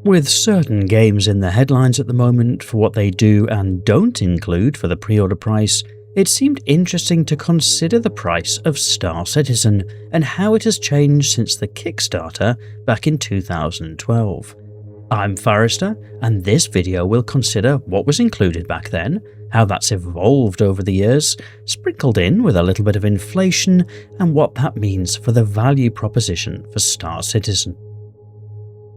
With certain games in the headlines at the moment for what they do and don't include for the pre-order price, it seemed interesting to consider the price of Star Citizen and how it has changed since the Kickstarter back in 2012. I'm Forrester, and this video will consider what was included back then, how that's evolved over the years, sprinkled in with a little bit of inflation, and what that means for the value proposition for Star Citizen.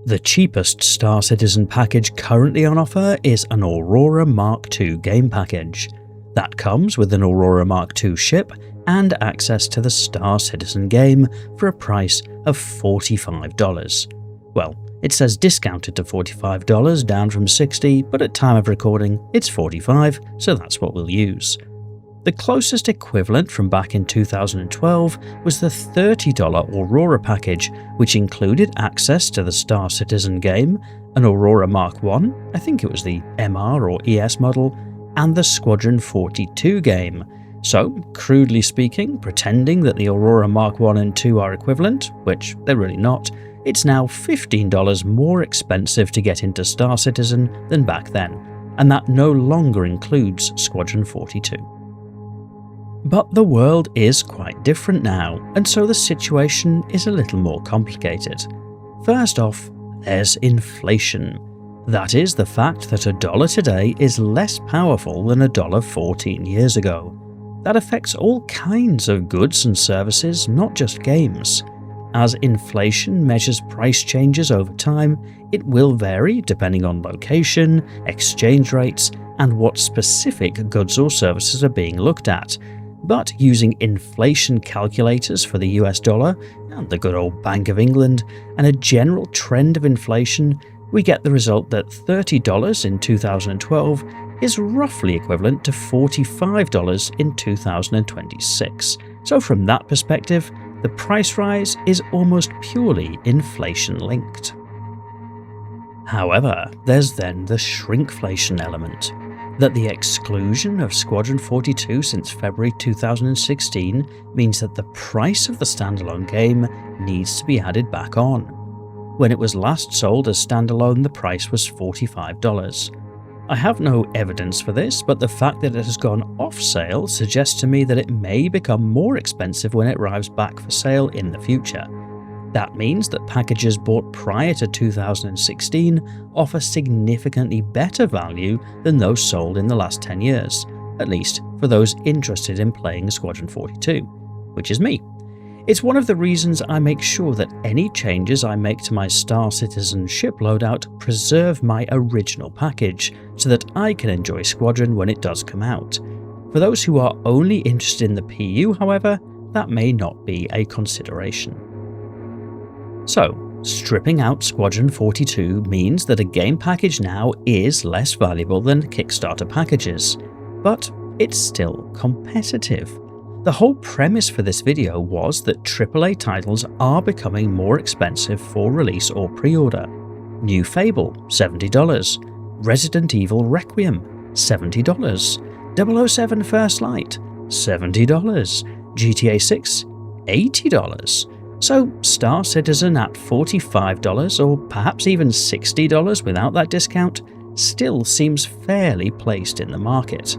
The cheapest Star Citizen package currently on offer is an Aurora Mark II game package. That comes with an Aurora Mark II ship and access to the Star Citizen game for a price of $45. Well, it says discounted to $45, down from $60, but at time of recording it's $45, so that's what we'll use. The closest equivalent from back in 2012 was the $30 Aurora package, which included access to the Star Citizen game, an Aurora Mark I, I think it was the MR or ES model, and the Squadron 42 game. So, crudely speaking, pretending that the Aurora Mark I and II are equivalent, which they're really not, it's now $15 more expensive to get into Star Citizen than back then, and that no longer includes Squadron 42. But the world is quite different now, and so the situation is a little more complicated. First off, there's inflation. That is the fact that $1 today is less powerful than $1 14 years ago. That affects all kinds of goods and services, not just games. As inflation measures price changes over time, it will vary depending on location, exchange rates, and what specific goods or services are being looked at. But using inflation calculators for the US dollar, and the good old Bank of England, and a general trend of inflation, we get the result that $30 in 2012 is roughly equivalent to $45 in 2026. So from that perspective, the price rise is almost purely inflation-linked. However, there's then the shrinkflation element, that the exclusion of Squadron 42 since February 2016 means that the price of the standalone game needs to be added back on. When it was last sold as standalone, the price was $45. I have no evidence for this, but the fact that it has gone off sale suggests to me that it may become more expensive when it arrives back for sale in the future. That means that packages bought prior to 2016 offer significantly better value than those sold in the last 10 years, at least for those interested in playing Squadron 42, which is me. It's one of the reasons I make sure that any changes I make to my Star Citizen ship loadout preserve my original package, so that I can enjoy Squadron when it does come out. For those who are only interested in the PU, however, that may not be a consideration. So, stripping out Squadron 42 means that a game package now is less valuable than Kickstarter packages, but it's still competitive. The whole premise for this video was that AAA titles are becoming more expensive for release or pre-order. New Fable, $70. Resident Evil Requiem, $70. 007 First Light, $70. GTA 6, $80. So Star Citizen at $45 or perhaps even $60 without that discount still seems fairly placed in the market.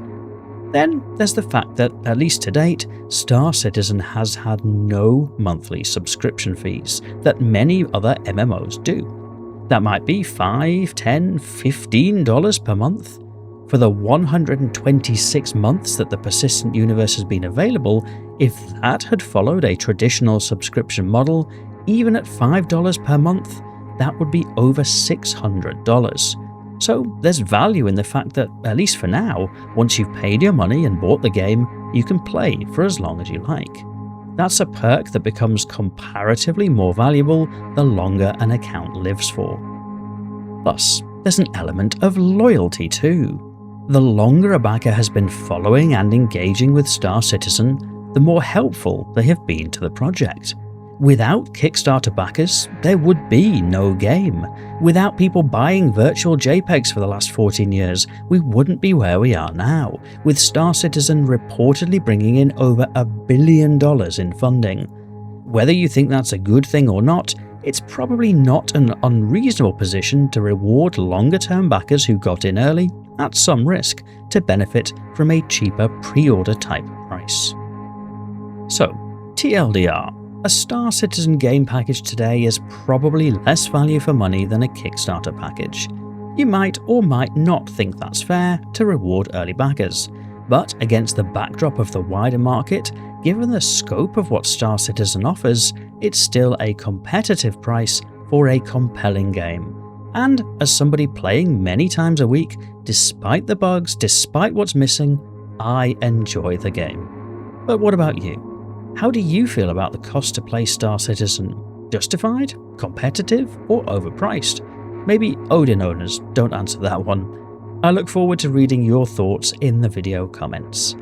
Then there's the fact that, at least to date, Star Citizen has had no monthly subscription fees that many other MMOs do. That might be $5, $10, $15 per month. For the 126 months that the Persistent Universe has been available, if that had followed a traditional subscription model, even at $5 per month, that would be over $600. So there's value in the fact that, at least for now, once you've paid your money and bought the game, you can play for as long as you like. That's a perk that becomes comparatively more valuable the longer an account lives for. Plus, there's an element of loyalty too. The longer a backer has been following and engaging with Star Citizen, the more helpful they have been to the project. Without Kickstarter backers, there would be no game. Without people buying virtual JPEGs for the last 14 years, we wouldn't be where we are now, with Star Citizen reportedly bringing in over $1 billion in funding. Whether you think that's a good thing or not, it's probably not an unreasonable position to reward longer-term backers who got in early, at some risk, to benefit from a cheaper pre-order type price. So, TLDR. A Star Citizen game package today is probably less value for money than a Kickstarter package. You might or might not think that's fair to reward early backers, but against the backdrop of the wider market, given the scope of what Star Citizen offers, it's still a competitive price for a compelling game. And as somebody playing many times a week, despite the bugs, despite what's missing, I enjoy the game. But what about you? How do you feel about the cost to play Star Citizen? Justified? Competitive? Or overpriced? Maybe Odin owners don't answer that one. I look forward to reading your thoughts in the video comments.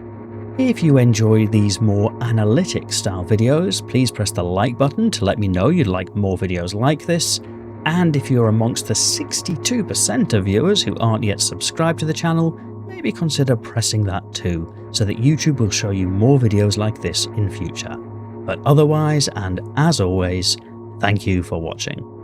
If you enjoy these more analytic style videos, please press the like button to let me know you'd like more videos like this. And if you're amongst the 62% of viewers who aren't yet subscribed to the channel, maybe consider pressing that too, so that YouTube will show you more videos like this in future. But otherwise, and as always, thank you for watching.